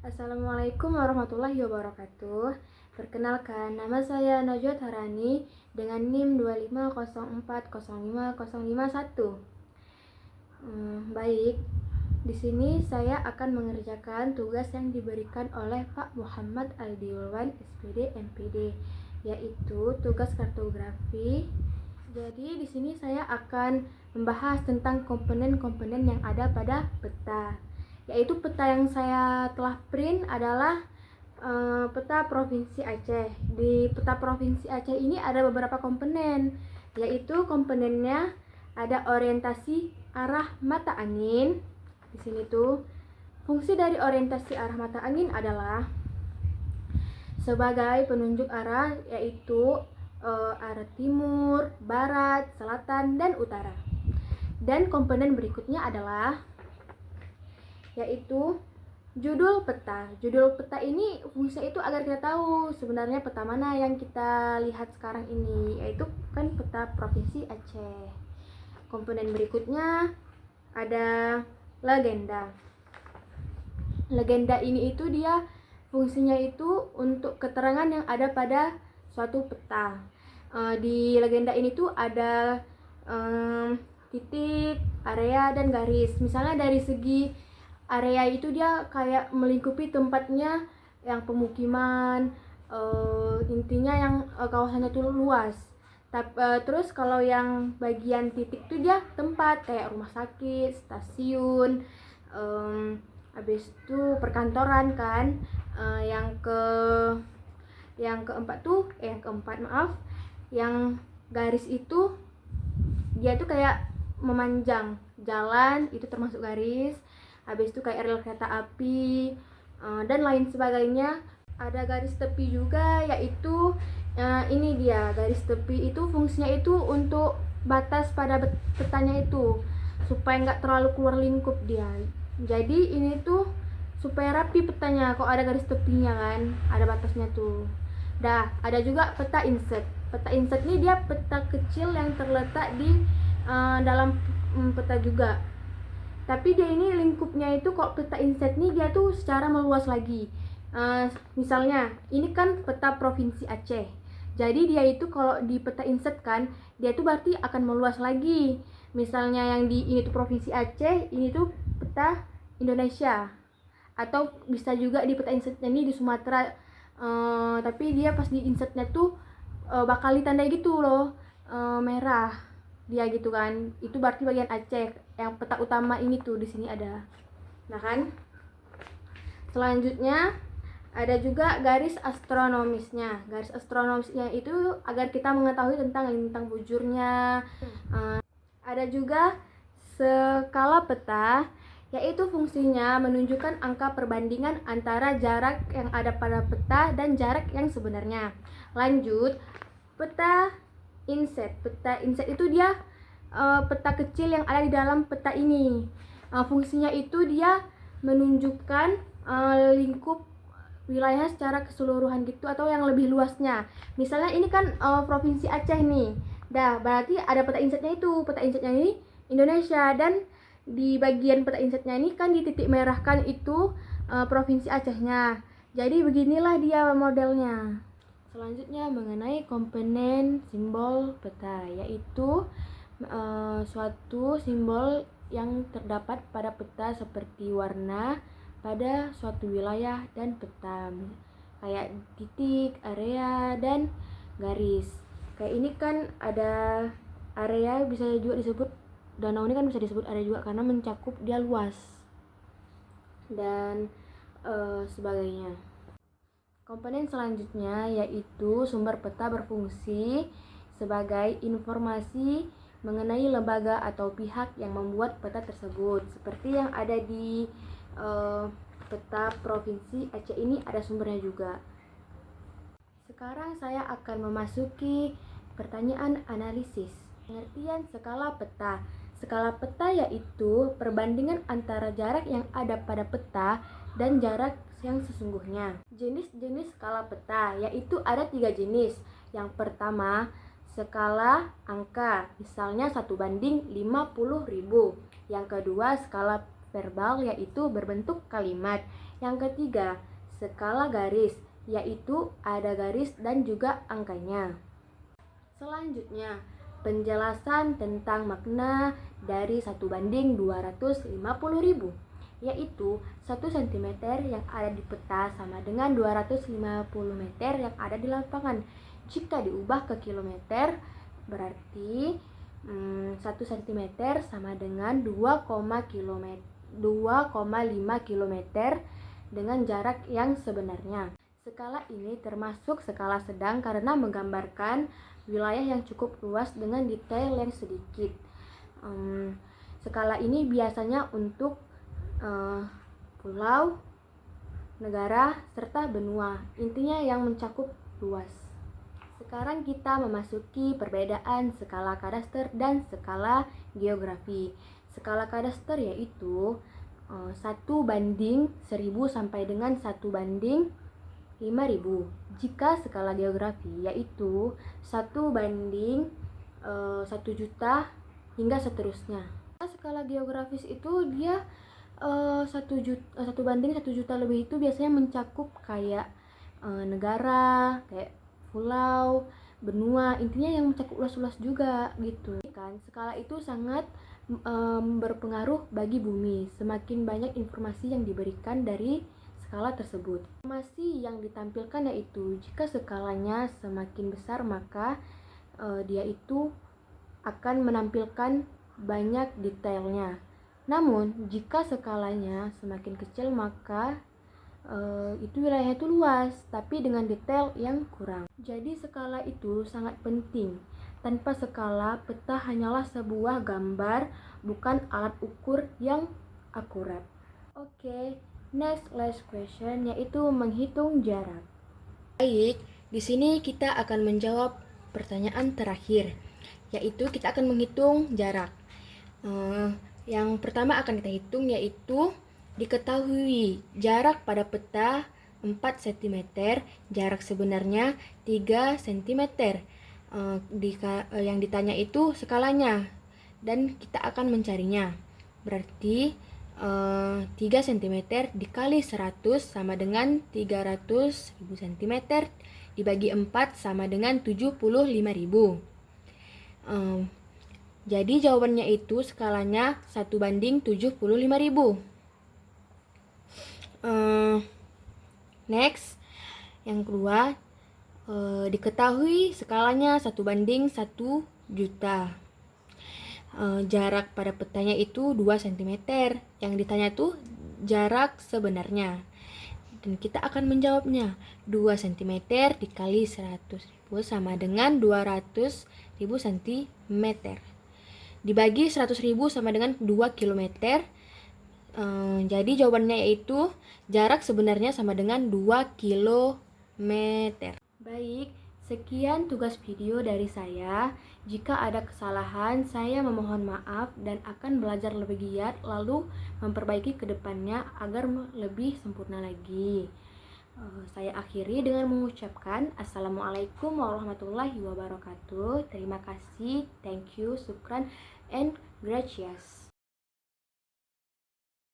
Assalamualaikum warahmatullahi wabarakatuh. Perkenalkan, nama saya Najwa Tarani dengan NIM 250405051. Baik, di sini saya akan mengerjakan tugas yang diberikan oleh Pak Muhammad Aldiulwan SPD MPD, yaitu tugas kartografi. Jadi di sini saya akan membahas tentang komponen-komponen yang ada pada peta. Yaitu peta yang saya telah print adalah peta Provinsi Aceh. Di peta Provinsi Aceh ini ada beberapa komponen, yaitu komponennya ada orientasi arah mata angin. Di sini tuh fungsi dari orientasi arah mata angin adalah sebagai penunjuk arah, yaitu arah timur, barat, selatan, dan utara. Dan komponen berikutnya adalah yaitu judul peta. Judul peta ini fungsinya itu agar kita tahu sebenarnya peta mana yang kita lihat sekarang ini, yaitu kan peta Provinsi Aceh. Komponen berikutnya ada legenda. Legenda ini itu dia fungsinya itu untuk keterangan yang ada pada suatu peta. Di legenda ini tuh ada titik, area, dan garis. Misalnya dari segi area itu dia kayak melingkupi tempatnya yang pemukiman, intinya yang kawasannya itu luas. Terus kalau yang bagian titik itu dia tempat kayak rumah sakit, stasiun, habis itu perkantoran kan. Yang keempat maaf, yang garis itu dia tuh kayak memanjang jalan, itu termasuk garis. Habis itu kayak rel kereta api dan lain sebagainya. Ada garis tepi juga, yaitu ini dia garis tepi itu fungsinya itu untuk batas pada petanya itu supaya nggak terlalu keluar lingkup dia. Jadi ini tuh supaya rapi petanya kok ada garis tepinya kan, ada batasnya tuh. Ada juga peta insert. Peta insert ini dia peta kecil yang terletak di dalam peta juga. Tapi dia ini lingkupnya itu kok peta insert nih dia tuh secara meluas lagi. Misalnya ini kan peta Provinsi Aceh. Jadi dia itu kalau di peta insert kan dia tuh berarti akan meluas lagi. Misalnya yang di ini tuh Provinsi Aceh, ini tuh peta Indonesia. Atau bisa juga di peta insertnya ini di Sumatera. Tapi dia pas di insertnya tuh bakal ditandai gitu loh, merah dia gitu kan, itu berarti bagian Aceh yang peta utama ini tuh di sini ada. Nah kan, selanjutnya ada juga garis astronomisnya. Garis astronomisnya itu agar kita mengetahui tentang lintang bujurnya. Ada juga skala peta, yaitu fungsinya menunjukkan angka perbandingan antara jarak yang ada pada peta dan jarak yang sebenarnya. Lanjut, peta insert. Peta insert itu dia peta kecil yang ada di dalam peta ini. Fungsinya itu dia menunjukkan lingkup wilayah secara keseluruhan gitu, atau yang lebih luasnya. Misalnya ini kan Provinsi Aceh nih. Berarti ada peta insertnya itu. Peta insertnya ini Indonesia, dan di bagian peta insertnya ini kan dititik merahkan itu Provinsi Acehnya. Jadi beginilah dia modelnya. Selanjutnya mengenai komponen simbol peta, yaitu suatu simbol yang terdapat pada peta seperti warna pada suatu wilayah dan peta, kayak titik, area, dan garis. Kayak ini kan ada area, bisa juga disebut danau ini kan bisa disebut area juga karena mencakup dia luas dan sebagainya. Komponen selanjutnya yaitu sumber peta berfungsi sebagai informasi mengenai lembaga atau pihak yang membuat peta tersebut. Seperti yang ada di peta Provinsi Aceh ini ada sumbernya juga. Sekarang saya akan memasuki pertanyaan analisis. Pengertian skala peta. Skala peta yaitu perbandingan antara jarak yang ada pada peta dan jarak yang sesungguhnya. Jenis-jenis skala peta yaitu ada 3 jenis. Yang pertama, skala angka, misalnya 1:50.000. Yang kedua, skala verbal, yaitu berbentuk kalimat. Yang ketiga, skala garis, yaitu ada garis dan juga angkanya. Selanjutnya, penjelasan tentang makna dari 1:250.000, yaitu 1 cm yang ada di peta sama dengan 250 meter yang ada di lapangan. Jika diubah ke kilometer, berarti 1 cm sama dengan 2,5 km dengan jarak yang sebenarnya. Skala ini termasuk skala sedang karena menggambarkan wilayah yang cukup luas dengan detail yang sedikit. Skala ini biasanya untuk pulau, negara, serta benua. Intinya yang mencakup luas. Sekarang kita memasuki perbedaan skala kadaster dan skala geografi. Skala kadaster yaitu 1:1000 sampai dengan 1:5000. Jika skala geografi yaitu 1:1 juta hingga seterusnya. Skala geografis itu dia 1:1 juta lebih itu biasanya mencakup kayak negara, kayak pulau, benua, intinya yang mencakup luas-luas juga gitu kan. Skala itu sangat berpengaruh bagi bumi. Semakin banyak informasi yang diberikan dari skala tersebut. Informasi yang ditampilkan yaitu jika skalanya semakin besar maka dia itu akan menampilkan banyak detailnya. Namun jika skalanya semakin kecil maka itu wilayahnya itu luas tapi dengan detail yang kurang. Jadi skala itu sangat penting. Tanpa skala, peta hanyalah sebuah gambar, bukan alat ukur yang akurat. Oke, next last question yaitu menghitung jarak. Baik, di sini kita akan menjawab pertanyaan terakhir, yaitu kita akan menghitung jarak. Yang pertama akan kita hitung yaitu diketahui jarak pada peta 4 cm, jarak sebenarnya 3 cm. Yang ditanya itu skalanya dan kita akan mencarinya. Berarti 3 cm dikali 100 sama dengan 300.000 cm dibagi 4 sama dengan 75.000. Jadi jawabannya itu skalanya 1:75.000. Next, yang kedua, diketahui skalanya 1:1 juta. Jarak pada petanya itu 2 cm. Yang ditanya tuh jarak sebenarnya. Dan kita akan menjawabnya. 2 cm dikali 100.000 sama dengan 200.000 cm. Dibagi 100.000 sama dengan 2 km. Jadi jawabannya yaitu jarak sebenarnya sama dengan 2 km. Baik, sekian tugas video dari saya. Jika ada kesalahan, saya memohon maaf dan akan belajar lebih giat lalu memperbaiki ke depannya agar lebih sempurna lagi. Saya akhiri dengan mengucapkan Assalamualaikum warahmatullahi wabarakatuh. Terima kasih, thank you, syukran, and gracias.